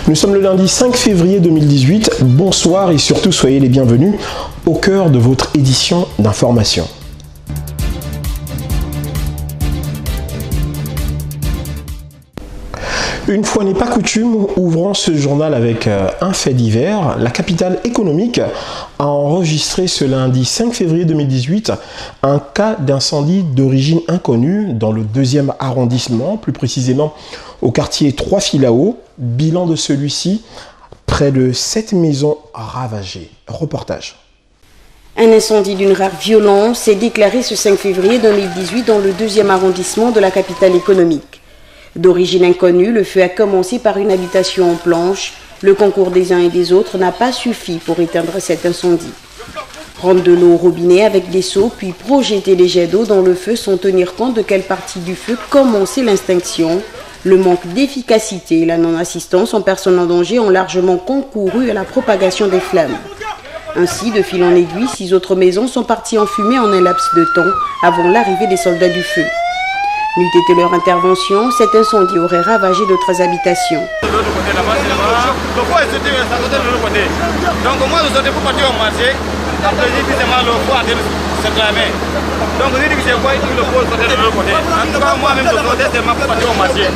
Nous sommes le lundi 5 février 2018. Bonsoir et surtout soyez les bienvenus au cœur de votre édition d'information. Une fois n'est pas coutume, ouvrons ce journal avec un fait divers. La capitale économique a enregistré ce lundi 5 février 2018 un cas d'incendie d'origine inconnue dans le 2e arrondissement, plus précisément au quartier 3 Filao. Bilan de celui-ci, près de 7 maisons ravagées. Reportage. Un incendie d'une rare violence s'est déclaré ce 5 février 2018 dans le 2e arrondissement de la capitale économique. D'origine inconnue, le feu a commencé par une habitation en planches. Le concours des uns et des autres n'a pas suffi pour éteindre cet incendie. Prendre de l'eau au robinet avec des seaux, puis projeter les jets d'eau dans le feu sans tenir compte de quelle partie du feu commençait l'extinction. Le manque d'efficacité et la non-assistance en personnes en danger ont largement concouru à la propagation des flammes. Ainsi, de fil en aiguille, 6 autres maisons sont parties en fumée en un laps de temps avant l'arrivée des soldats du feu. N'eût été leur intervention, cet incendie aurait ravagé d'autres habitations. Donc moi je sortais pour partir au marché, après j'ai vu seulement le feu à s'enflammer. Donc j'ai dit que c'est quoi il le faut sortir de l'autre côté. En tout cas moi-même je sortais seulement pour partir au marché.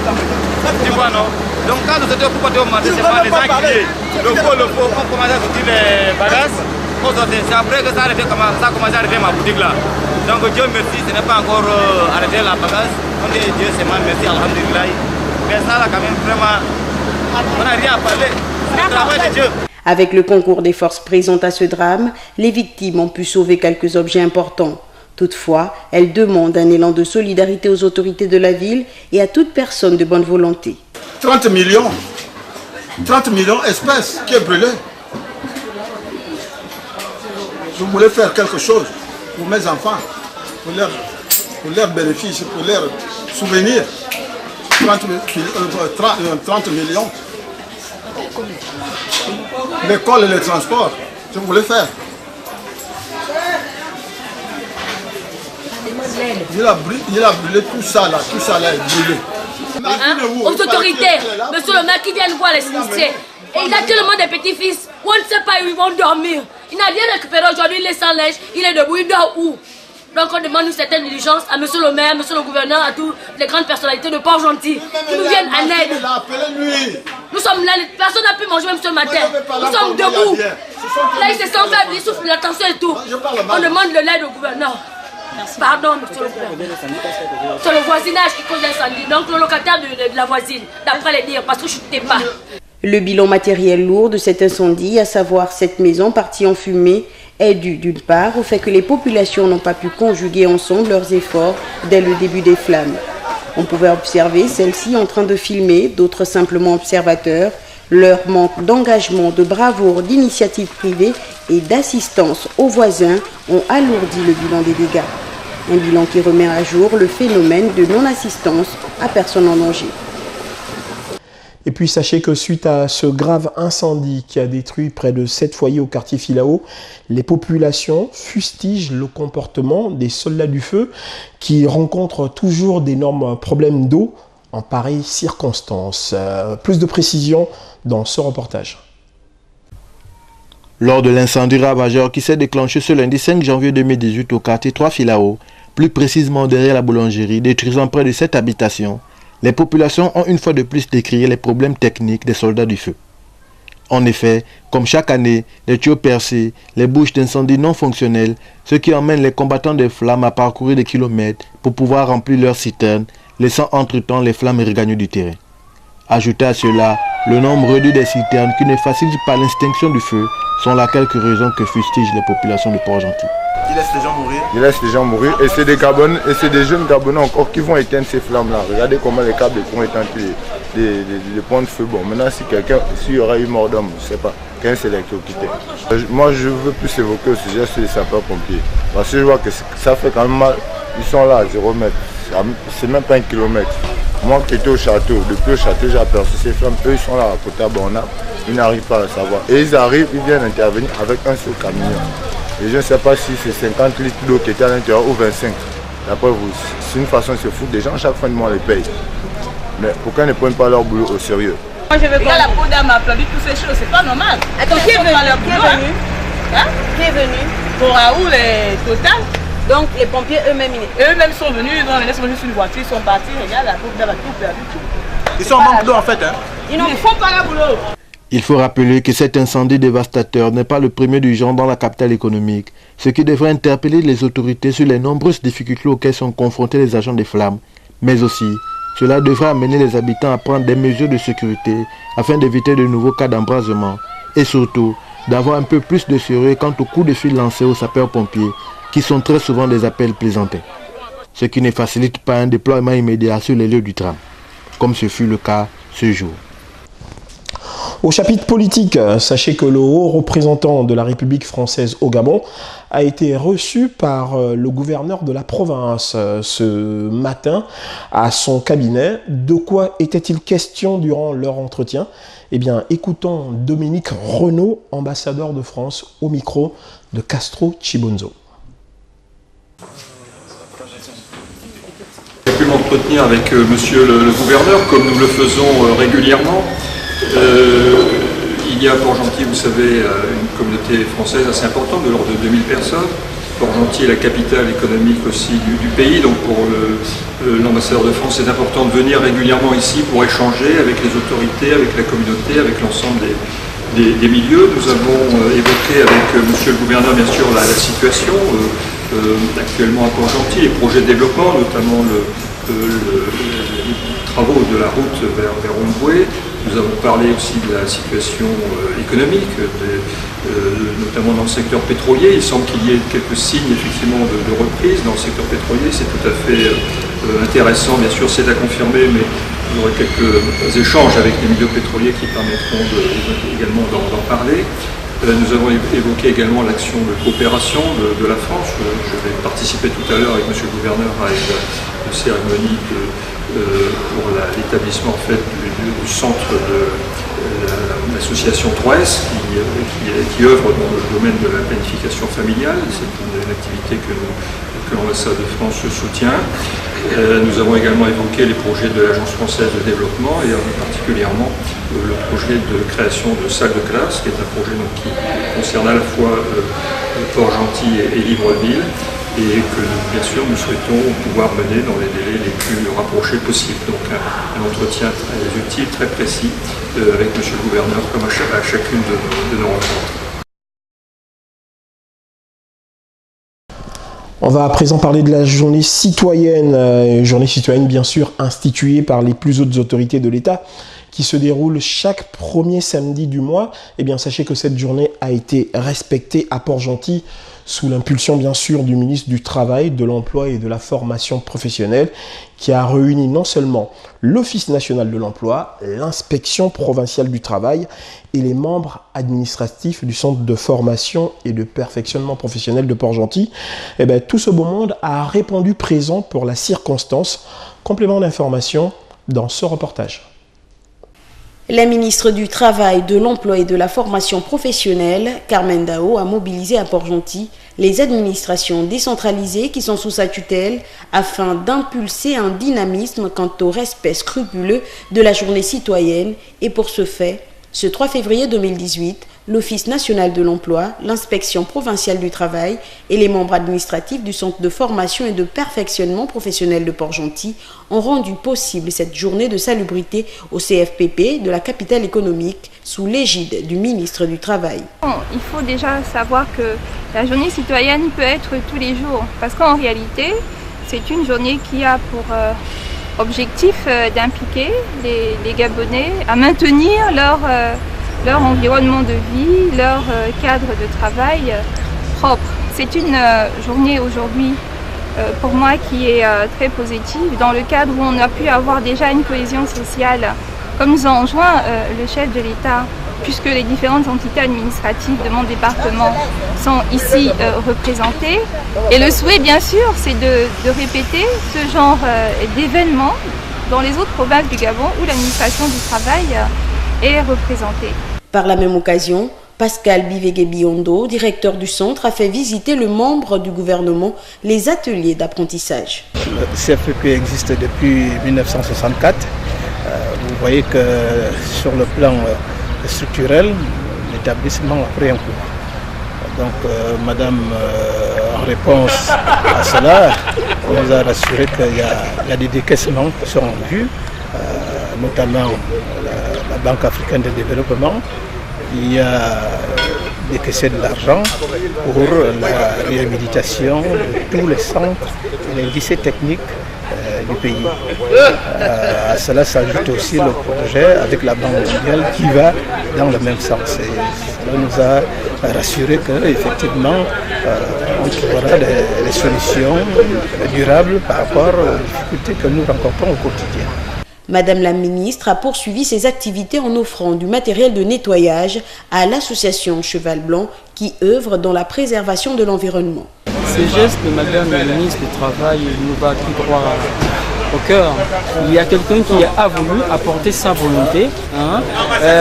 Tu vois non? Donc quand je sortais pour partir au marché, c'est pas les gens qui disaient le feu, on commençait à sortir les bagages. C'est après que ça a commencé à arriver à ma boutique là. Donc Dieu merci, ce n'est pas encore arrêté la bagage. On dit Dieu c'est mal merci, alhamdulillah. Mais ça là quand même vraiment, on n'a rien à parler. C'est le travail de Dieu. Avec le concours des forces présentes à ce drame, les victimes ont pu sauver quelques objets importants. Toutefois, elles demandent un élan de solidarité aux autorités de la ville et à toute personne de bonne volonté. 30 millions espèces qui est brûlé. Je voulais faire quelque chose pour mes enfants, pour leur bénéfice, pour leur souvenir. 30 millions. L'école et les transports, je voulais faire. Il a brûlé tout ça là est brûlé. Aux autorités, monsieur le maire qui vient voir les sinistrés. Et il a tellement de petits-fils, on ne sait pas où ils vont dormir. Il n'a rien récupéré aujourd'hui, il est sans linge, il est debout, il dort où? Donc on demande une certaine diligence à monsieur le maire, monsieur le gouverneur, à toutes les grandes personnalités de Port-Gentil qui nous viennent en aide. Nous sommes là, personne n'a pu manger même ce matin. Nous sommes debout. Là ils se sont faibles, ils souffrent de la tension et tout. On demande de l'aide au gouverneur. Pardon, monsieur le gouverneur. C'est le voisinage qui cause l'incendie, donc le locataire de la voisine, d'après les dires, parce que je ne sais pas. Le bilan matériel lourd de cet incendie, à savoir 7 maisons parties en fumée, est dû d'une part au fait que les populations n'ont pas pu conjuguer ensemble leurs efforts dès le début des flammes. On pouvait observer celles-ci en train de filmer, d'autres simplement observateurs. Leur manque d'engagement, de bravoure, d'initiative privée et d'assistance aux voisins ont alourdi le bilan des dégâts. Un bilan qui remet à jour le phénomène de non-assistance à personnes en danger. Et puis sachez que suite à ce grave incendie qui a détruit près de 7 foyers au quartier Filao, les populations fustigent le comportement des soldats du feu qui rencontrent toujours d'énormes problèmes d'eau en pareilles circonstances. Plus de précisions dans ce reportage. Lors de l'incendie ravageur qui s'est déclenché ce lundi 5 janvier 2018 au quartier 3 Filao, plus précisément derrière la boulangerie, détruisant près de 7 habitations, les populations ont une fois de plus décrié les problèmes techniques des soldats du feu. En effet, comme chaque année, les tuyaux percés, les bouches d'incendie non fonctionnelles, ce qui emmène les combattants des flammes à parcourir des kilomètres pour pouvoir remplir leurs citernes, laissant entre-temps les flammes regagner du terrain. Ajoutez à cela le nombre réduit des citernes qui ne facilitent pas l'extinction du feu, sont là quelques raisons que fustigent les populations de Port-Gentil. Il laisse les gens mourir. Il laisse les gens mourir et c'est des Gabonais, et c'est des jeunes Gabonais encore qui vont éteindre ces flammes-là. Regardez comment les câbles vont éteindre les points de feu. Bon, maintenant s'il y aura eu mort d'homme, je ne sais pas, qu'un c'est l'électrocuté. Moi je veux plus évoquer au sujet sur les sapeurs-pompiers. Parce que je vois que ça fait quand même mal. Ils sont là à 0 mètre, c'est même pas 1 kilomètre. Moi qui étais au château, depuis le château j'ai aperçu ces flammes, eux ils sont là à côté à Bornap, ils n'arrivent pas à le savoir. Et ils arrivent, ils viennent intervenir avec un seul camion. Et je ne sais pas si c'est 50 litres d'eau qui était à l'intérieur ou 25. D'après vous, c'est une façon de se foutre des gens, chaque fin de mois on les paye. Mais pourquoi ils ne prennent pas leur boulot au sérieux? Moi je veux que la peau d'âme applaudit toutes ces choses, c'est pas normal. Attends, qui est venu? Hein? Qui est venu? Pour Raoul et Total. Donc les pompiers eux-mêmes, eux-mêmes sont venus, ils sont venus sur une voiture, ils sont partis, regarde, la peau d'âme a tout perdu. Ils sont en manque d'eau en fait. Hein? Ils ne font pas la boulot. Il faut rappeler que cet incendie dévastateur n'est pas le premier du genre dans la capitale économique, ce qui devrait interpeller les autorités sur les nombreuses difficultés auxquelles sont confrontés les agents des flammes. Mais aussi, cela devrait amener les habitants à prendre des mesures de sécurité afin d'éviter de nouveaux cas d'embrasement et surtout d'avoir un peu plus de sérieux quant aux coups de fil lancés aux sapeurs-pompiers qui sont très souvent des appels plaisantés, ce qui ne facilite pas un déploiement immédiat sur les lieux du drame, comme ce fut le cas ce jour. Au chapitre politique, sachez que le haut représentant de la République française au Gabon a été reçu par le gouverneur de la province ce matin à son cabinet. De quoi était-il question durant leur entretien? Eh bien, écoutons Dominique Renaud, ambassadeur de France, au micro de Castro Chibonzo. J'ai pu m'entretenir avec monsieur le gouverneur, comme nous le faisons régulièrement. Il y a à Port-Gentil, vous savez, une communauté française assez importante, de l'ordre de 2000 personnes. Port-Gentil est la capitale économique aussi du pays, donc pour l'ambassadeur de France, c'est important de venir régulièrement ici pour échanger avec les autorités, avec la communauté, avec l'ensemble des milieux. Nous avons évoqué avec monsieur le gouverneur, bien sûr, la situation actuellement à Port-Gentil, les projets de développement, notamment les travaux de la route vers Omboué. Nous avons parlé aussi de la situation économique, notamment dans le secteur pétrolier. Il semble qu'il y ait quelques signes effectivement de reprise dans le secteur pétrolier. C'est tout à fait intéressant, bien sûr, c'est à confirmer, mais il y aura quelques échanges avec les milieux pétroliers qui permettront également d'en parler. Nous avons évoqué également l'action de coopération de la France. Je vais participer tout à l'heure avec M. le gouverneur à une cérémonie pour l'établissement en fait, du centre de l'association 3S qui œuvre dans le domaine de la planification familiale. C'est une activité que l'ambassade de France soutient. Nous avons également évoqué les projets de l'Agence française de développement et particulièrement le projet de création de salles de classe, qui est un projet donc, qui concerne à la fois Port-Gentil et Libreville, et que bien sûr nous souhaitons pouvoir mener dans les délais les plus rapprochés possibles. Donc un entretien très utile, très précis avec M. le gouverneur comme à chacune de nos rencontres. On va à présent parler de la journée citoyenne bien sûr instituée par les plus hautes autorités de l'État qui se déroule chaque premier samedi du mois. Eh bien, sachez que cette journée a été respectée à Port-Gentil sous l'impulsion bien sûr du ministre du Travail, de l'Emploi et de la Formation professionnelle qui a réuni non seulement l'Office national de l'emploi, l'inspection provinciale du travail et les membres administratifs du centre de formation et de perfectionnement professionnel de Port-Gentil. Eh bien, tout ce beau monde a répondu présent pour la circonstance. Complément d'information dans ce reportage. La ministre du Travail, de l'Emploi et de la Formation professionnelle, Carmen Dao, a mobilisé à Port-Gentil les administrations décentralisées qui sont sous sa tutelle afin d'impulser un dynamisme quant au respect scrupuleux de la journée citoyenne. Et pour ce fait, ce 3 février 2018, l'Office national de l'emploi, l'inspection provinciale du travail et les membres administratifs du centre de formation et de perfectionnement professionnel de Port-Gentil ont rendu possible cette journée de salubrité au CFPP de la capitale économique sous l'égide du ministre du Travail. Il faut déjà savoir que la journée citoyenne peut être tous les jours parce qu'en réalité, c'est une journée qui a pour objectif d'impliquer les Gabonais à maintenir leur environnement de vie, leur cadre de travail propre. C'est une journée aujourd'hui pour moi qui est très positive dans le cadre où on a pu avoir déjà une cohésion sociale comme nous a enjoint le chef de l'État, puisque les différentes entités administratives de mon département sont ici représentées. Et le souhait bien sûr c'est de répéter ce genre d'événements dans les autres provinces du Gabon où l'administration du travail est représentée. Par la même occasion, Pascal Bivegué-Biondo, directeur du centre, a fait visiter le membre du gouvernement les ateliers d'apprentissage. Le CFPP existe depuis 1964. Vous voyez que sur le plan structurel, l'établissement a pris un coup. Donc Madame, en réponse à cela, nous a rassuré qu'il y a des décaissements qui sont en vue, notamment la Banque africaine de développement. Il y a décaissé de l'argent pour la réhabilitation de tous les centres et les lycées techniques du pays. À cela s'ajoute aussi le projet avec la Banque mondiale qui va dans le même sens. Et cela nous a rassuré qu'effectivement on trouvera des solutions durables par rapport aux difficultés que nous rencontrons au quotidien. Madame la ministre a poursuivi ses activités en offrant du matériel de nettoyage à l'association Cheval Blanc qui œuvre dans la préservation de l'environnement. Ces gestes de Madame la ministre du Travail nous va tout droit au cœur. Il y a quelqu'un qui a voulu apporter sa volonté,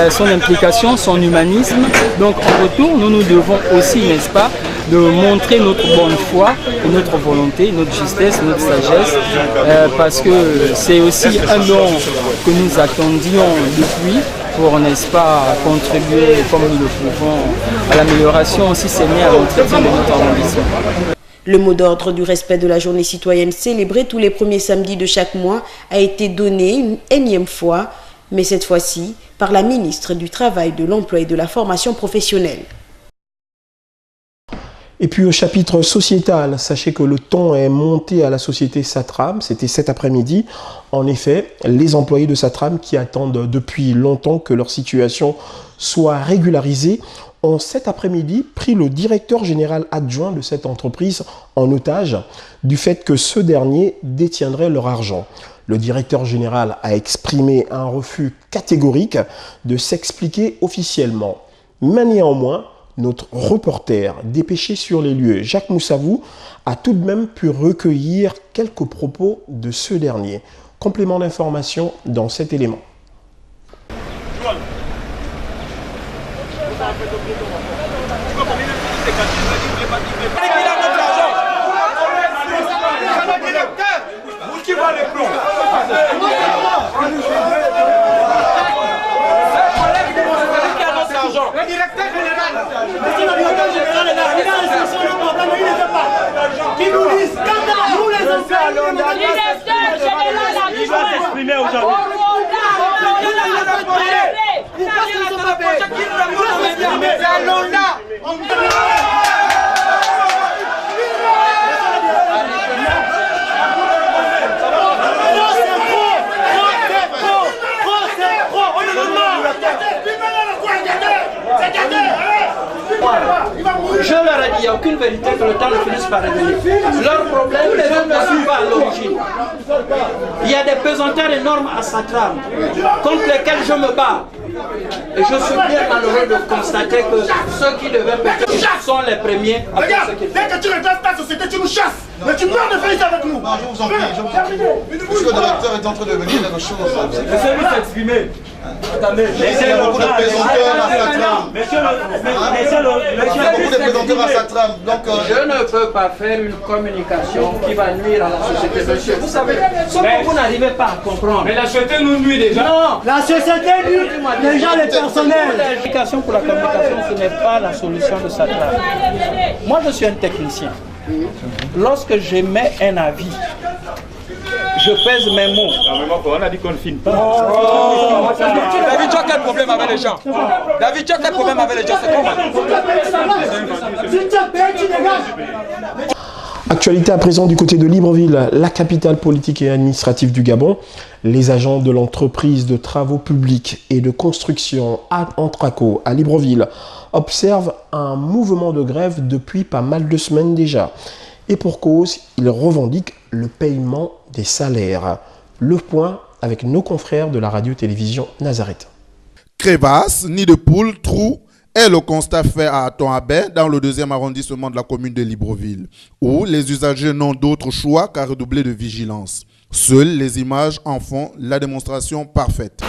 son implication, son humanisme. Donc en retour, nous devons aussi, n'est-ce pas, de montrer notre bonne foi, notre volonté, notre justesse, notre sagesse, parce que c'est aussi un don que nous attendions depuis pour, n'est-ce pas, contribuer comme nous le pouvons à l'amélioration aussi c'est à l'entretien de notre arrondissement. Le mot d'ordre du respect de la journée citoyenne célébrée tous les premiers samedis de chaque mois a été donné une énième fois, mais cette fois-ci par la ministre du Travail, de l'Emploi et de la Formation professionnelle. Et puis au chapitre sociétal, sachez que le ton est monté à la société Satram, c'était cet après-midi. En effet, les employés de Satram qui attendent depuis longtemps que leur situation soit régularisée ont cet après-midi pris le directeur général adjoint de cette entreprise en otage du fait que ce dernier détiendrait leur argent. Le directeur général a exprimé un refus catégorique de s'expliquer officiellement. Mais néanmoins, notre reporter dépêché sur les lieux, Jacques Moussavou, a tout de même pu recueillir quelques propos de ce dernier. Complément d'information dans cet élément. Le directeur général, monsieur le directeur général de la réalisation du programme, il ne fait pas. Qui nous disent, quand nous les enseignants, le directeur général il doit s'exprimer aujourd'hui. Pourquoi ce ne sont pas payés? C'est Londa. Je leur ai dit, il n'y a aucune vérité que le temps ne finisse par revenir. Leur problème, les gens ne suivent pas à l'origine. Il y a des pesanteurs énormes à Satram, contre lesquels je me bats. Et je suis bien malheureux de constater que ceux qui devaient péter sont les premiers à faire ce qu'ils font. Dès que tu regardes ta société, tu nous chasses. Mais tu meurs de faire avec nous. Non, je vous en prie, je vous en prie. Monsieur le directeur est en train de venir quelque chose. Laissez-lui s'exprimer. Attendez, il y a beaucoup de présenteurs à Satram. Il y a beaucoup de présenteurs à Satram. Je ne peux pas faire une communication qui va nuire à la société. Monsieur, vous savez, sauf que vous n'arrivez pas à comprendre. Mais la société nous nuit déjà. Non, la société nuit déjà les personnels. L'application pour la communication, ce n'est pas la solution de Satram. Moi, je suis un technicien. Lorsque j'émets un avis, je pèse mes mots. On a dit qu'on ne filme pas. David, tu as quel problème avec les gens? David, tu as quel problème avec les gens? C'est comment? Actualité à présent du côté de Libreville, la capitale politique et administrative du Gabon. Les agents de l'entreprise de travaux publics et de construction Antraco à Libreville observent un mouvement de grève depuis pas mal de semaines déjà. Et pour cause, ils revendiquent le paiement des salaires. Le point avec nos confrères de la radio-télévision Nazareth. Crevasses, nid de poules, trous est le constat fait à Aton-Abay dans le 2e arrondissement de la commune de Libreville, où les usagers n'ont d'autre choix qu'à redoubler de vigilance. Seules les images en font la démonstration parfaite.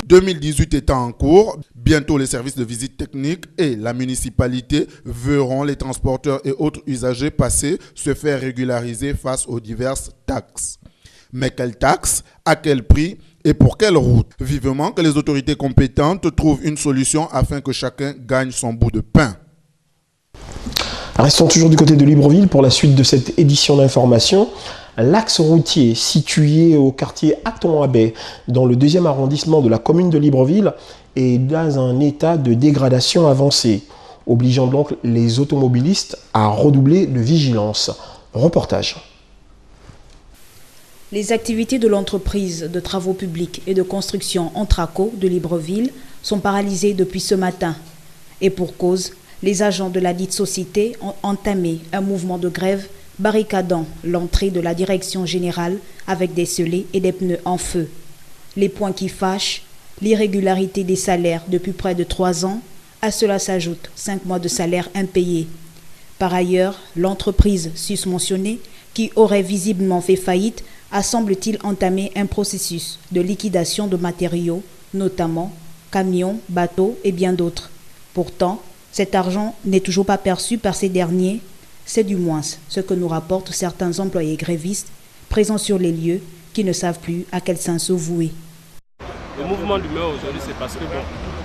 2018 étant en cours, bientôt les services de visite technique et la municipalité verront les transporteurs et autres usagers passer se faire régulariser face aux diverses taxes. Mais quelles taxes, à quel prix et pour quelle route? Vivement que les autorités compétentes trouvent une solution afin que chacun gagne son bout de pain. Restons toujours du côté de Libreville pour la suite de cette édition d'information. L'axe routier situé au quartier Acton-Abbé, dans le 2e arrondissement de la commune de Libreville, est dans un état de dégradation avancée, obligeant donc les automobilistes à redoubler de vigilance. Reportage. Les activités de l'entreprise de travaux publics et de construction Entraco de Libreville sont paralysées depuis ce matin. Et pour cause, les agents de la dite société ont entamé un mouvement de grève barricadant l'entrée de la direction générale avec des scellés et des pneus en feu. Les points qui fâchent, l'irrégularité des salaires depuis près de 3 ans, à cela s'ajoutent 5 mois de salaire impayés. Par ailleurs, l'entreprise susmentionnée, qui aurait visiblement fait faillite, a semble-t-il entamé un processus de liquidation de matériaux, notamment camions, bateaux et bien d'autres. Pourtant, cet argent n'est toujours pas perçu par ces derniers. C'est du moins ce que nous rapportent certains employés grévistes présents sur les lieux qui ne savent plus à quel sens se vouer. Le mouvement d'humeur aujourd'hui, c'est parce que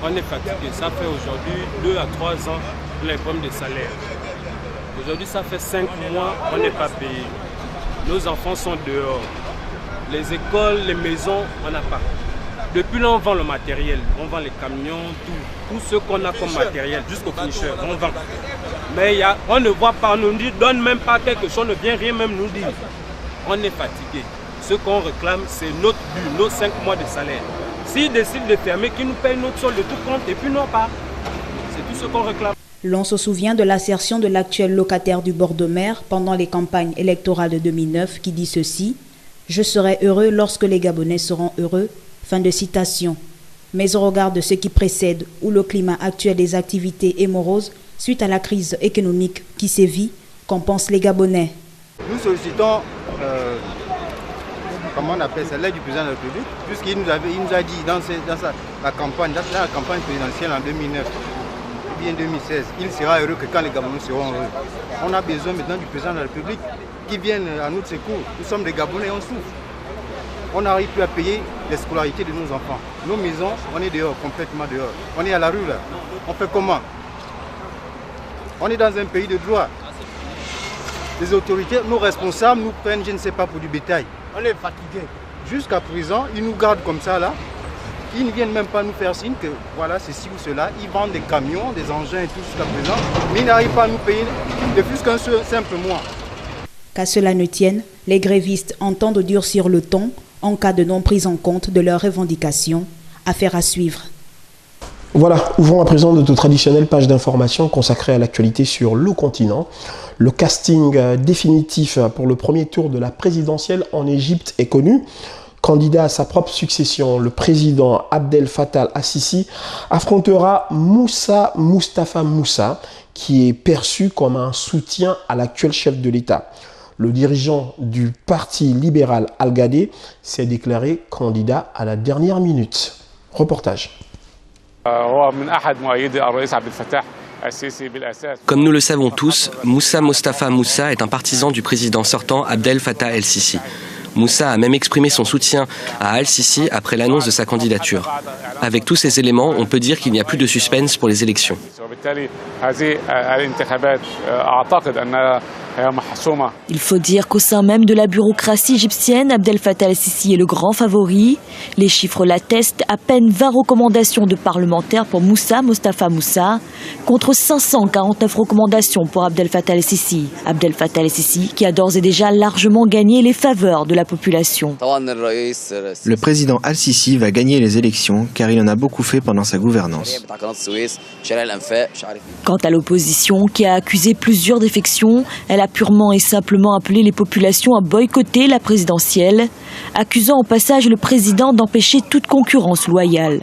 on est fatigué. Ça fait aujourd'hui 2 à 3 ans les problèmes de salaire. Aujourd'hui, ça fait 5 mois qu'on n'est pas payé. Nos enfants sont dehors. Les écoles, les maisons, on n'a pas. Depuis là, on vend le matériel. On vend les camions, tout ce qu'on a comme matériel, jusqu'au finisseur, on vend. Mais on ne voit pas, on ne nous donne même pas quelque chose, on ne vient rien même nous dire. On est fatigué. Ce qu'on réclame, c'est notre but, nos 5 mois de salaire. S'ils décident de fermer, qu'ils nous payent notre solde de tout compte et puis non pas. C'est tout ce qu'on réclame. L'on se souvient de l'assertion de l'actuel locataire du bord de mer pendant les campagnes électorales de 2009 qui dit ceci: « Je serai heureux lorsque les Gabonais seront heureux ». Fin de citation. Mais au regard de ce qui précède, où le climat actuel des activités est morose, suite à la crise économique qui sévit, qu'en pensent les Gabonais? Nous sollicitons, comment on appelle ça, l'aide du président de la République, puisqu'il nous a dit dans la campagne présidentielle en 2009, ou bien 2016, il sera heureux que quand les Gabonais seront heureux. On a besoin maintenant du président de la République qui vienne à notre secours. Nous sommes des Gabonais, on souffre. On n'arrive plus à payer les scolarités de nos enfants. Nos maisons, on est dehors, complètement dehors. On est à la rue là. On fait comment? On est dans un pays de droit. Les autorités, nos responsables nous prennent, je ne sais pas, pour du bétail. On est fatigués. Jusqu'à présent, ils nous gardent comme ça là. Ils ne viennent même pas nous faire signe que voilà, ceci ou cela. Ils vendent des camions, des engins et tout jusqu'à présent. Mais ils n'arrivent pas à nous payer de plus qu'un simple mois. Qu'à cela ne tienne, les grévistes entendent durcir le ton en cas de non prise en compte de leurs revendications. Affaire à suivre. Voilà, ouvrons à présent notre traditionnelle page d'information consacrée à l'actualité sur le continent. Le casting définitif pour le premier tour de la présidentielle en Égypte est connu. Candidat à sa propre succession, le président Abdel Fattah al-Sisi affrontera Moussa Moustapha Moussa, qui est perçu comme un soutien à l'actuel chef de l'État. Le dirigeant du parti libéral Al-Gadé s'est déclaré candidat à la dernière minute. Reportage. Comme nous le savons tous, Moussa Moustapha Moussa est un partisan du président sortant Abdel Fattah el-Sisi. Moussa a même exprimé son soutien à al-Sisi après l'annonce de sa candidature. Avec tous ces éléments, on peut dire qu'il n'y a plus de suspense pour les élections. Il faut dire qu'au sein même de la bureaucratie égyptienne, Abdel Fattah el-Sisi est le grand favori. Les chiffres l'attestent, à peine 20 recommandations de parlementaires pour Moussa Moustapha Moussa, contre 549 recommandations pour Abdel Fattah el-Sisi. Abdel Fattah el-Sisi qui a d'ores et déjà largement gagné les faveurs de la population. Le président al-Sisi va gagner les élections car il en a beaucoup fait pendant sa gouvernance. Quant à l'opposition qui a accusé plusieurs défections, elle a purement et simplement appelé les populations à boycotter la présidentielle, accusant au passage le président d'empêcher toute concurrence loyale.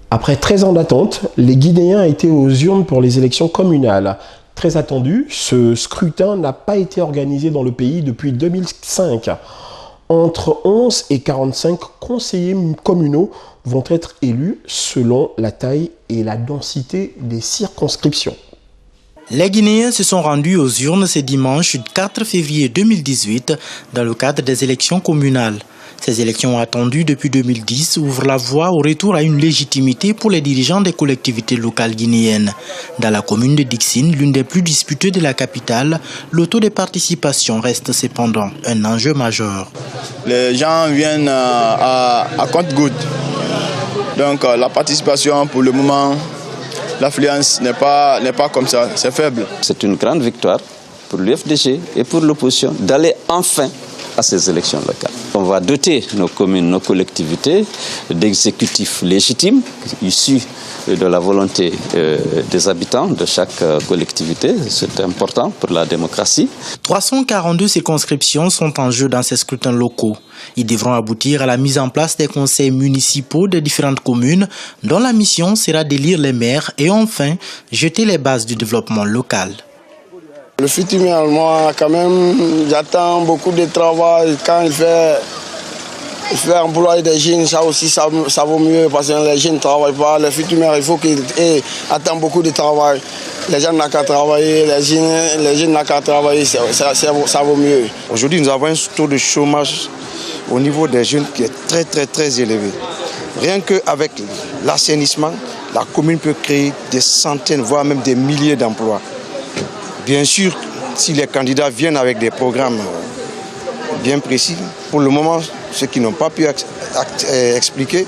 Après 13 ans d'attente, les Guinéens étaient aux urnes pour les élections communales. Très attendu, ce scrutin n'a pas été organisé dans le pays depuis 2005. Entre 11 et 45 conseillers communaux vont être élus selon la taille et la densité des circonscriptions. Les Guinéens se sont rendus aux urnes ce dimanche 4 février 2018 dans le cadre des élections communales. Ces élections attendues depuis 2010 ouvrent la voie au retour à une légitimité pour les dirigeants des collectivités locales guinéennes. Dans la commune de Dixine, l'une des plus disputées de la capitale, le taux de participation reste cependant un enjeu majeur. Les gens viennent à compte-gouttes. Donc la participation pour le moment, l'affluence n'est pas comme ça, c'est faible. C'est une grande victoire pour l'UFDG et pour l'opposition d'aller enfin à ces élections locales. On va doter nos communes, nos collectivités d'exécutifs légitimes issus de la volonté des habitants de chaque collectivité. C'est important pour la démocratie. 342 circonscriptions sont en jeu dans ces scrutins locaux. Ils devront aboutir à la mise en place des conseils municipaux des différentes communes dont la mission sera d'élire les maires et enfin jeter les bases du développement local. Le futur maire, moi, quand même, j'attends beaucoup de travail. Quand il fait employer des jeunes, ça aussi, ça vaut mieux parce que les jeunes ne travaillent pas. Le futur maire, il faut qu'il attend beaucoup de travail. Les gens n'ont qu'à travailler, les jeunes n'ont qu'à travailler, ça vaut mieux. Aujourd'hui, nous avons un taux de chômage au niveau des jeunes qui est très, très, très élevé. Rien qu'avec l'assainissement, la commune peut créer des centaines, voire même des milliers d'emplois. Bien sûr, si les candidats viennent avec des programmes bien précis, pour le moment, ceux qui n'ont pas pu expliquer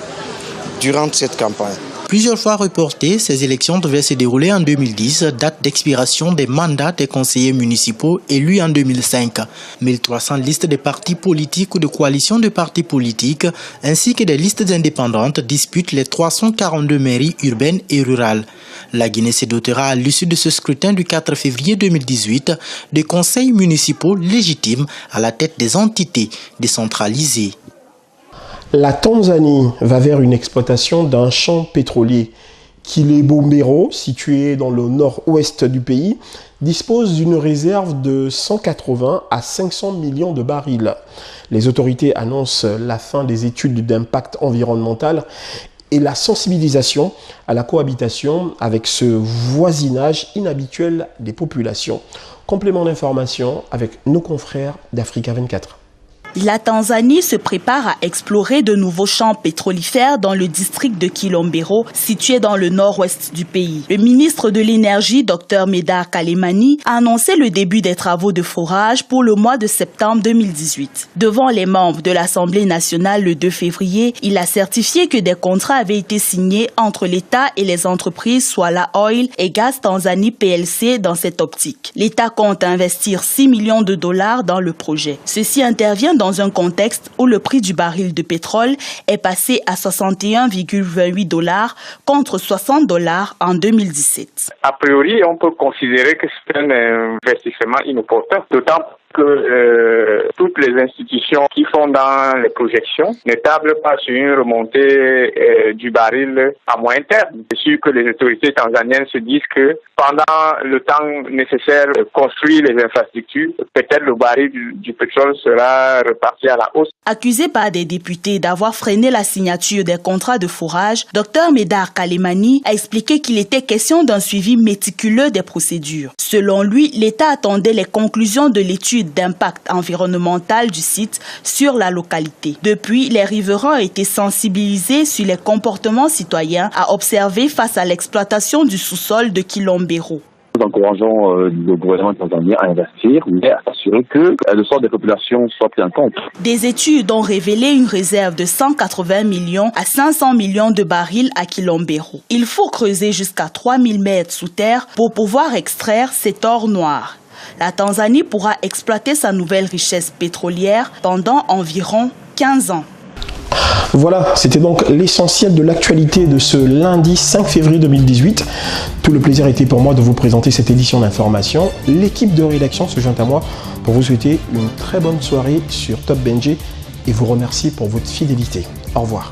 durant cette campagne. Plusieurs fois reportées, ces élections devaient se dérouler en 2010, date d'expiration des mandats des conseillers municipaux élus en 2005. 1300 listes de partis politiques ou de coalitions de partis politiques, ainsi que des listes indépendantes disputent les 342 mairies urbaines et rurales. La Guinée se dotera à l'issue de ce scrutin du 4 février 2018 de conseils municipaux légitimes à la tête des entités décentralisées. La Tanzanie va vers une exploitation d'un champ pétrolier. Kilembombero, situé dans le nord-ouest du pays, dispose d'une réserve de 180 à 500 millions de barils. Les autorités annoncent la fin des études d'impact environnemental et la sensibilisation à la cohabitation avec ce voisinage inhabituel des populations. Complément d'information avec nos confrères d'Africa 24. La Tanzanie se prépare à explorer de nouveaux champs pétrolifères dans le district de Kilombero, situé dans le nord-ouest du pays. Le ministre de l'Énergie, Dr Medar Kalemani, a annoncé le début des travaux de forage pour le mois de septembre 2018. Devant les membres de l'Assemblée nationale le 2 février, il a certifié que des contrats avaient été signés entre l'État et les entreprises Swala Oil et Gas Tanzanie PLC dans cette optique. L'État compte investir 6 millions de dollars dans le projet. Ceci intervient dans un contexte où le prix du baril de pétrole est passé à 61,28 $ contre 60 $ en 2017. A priori, on peut considérer que c'est un investissement inopportun, d'autant que toutes les institutions qui font dans les projections ne tablent pas sur une remontée du baril à moyen terme. C'est sûr que les autorités tanzaniennes se disent que pendant le temps nécessaire de construire les infrastructures, peut-être le baril du pétrole sera reparti à la hausse. Accusé par des députés d'avoir freiné la signature des contrats de forage, Dr Medar Kalemani a expliqué qu'il était question d'un suivi méticuleux des procédures. Selon lui, l'État attendait les conclusions de l'étude d'impact environnemental du site sur la localité. Depuis, les riverains ont été sensibilisés sur les comportements citoyens à observer face à l'exploitation du sous-sol de Kilombero. Nous encourageons le gouvernement tanzanien à investir, mais à s'assurer que le sort des populations soit pris en compte. Des études ont révélé une réserve de 180 millions à 500 millions de barils à Kilombero. Il faut creuser jusqu'à 3000 mètres sous terre pour pouvoir extraire cet or noir. La Tanzanie pourra exploiter sa nouvelle richesse pétrolière pendant environ 15 ans. Voilà, c'était donc l'essentiel de l'actualité de ce lundi 5 février 2018. Tout le plaisir était pour moi de vous présenter cette édition d'information. L'équipe de rédaction se joint à moi pour vous souhaiter une très bonne soirée sur Top Benji et vous remercier pour votre fidélité. Au revoir.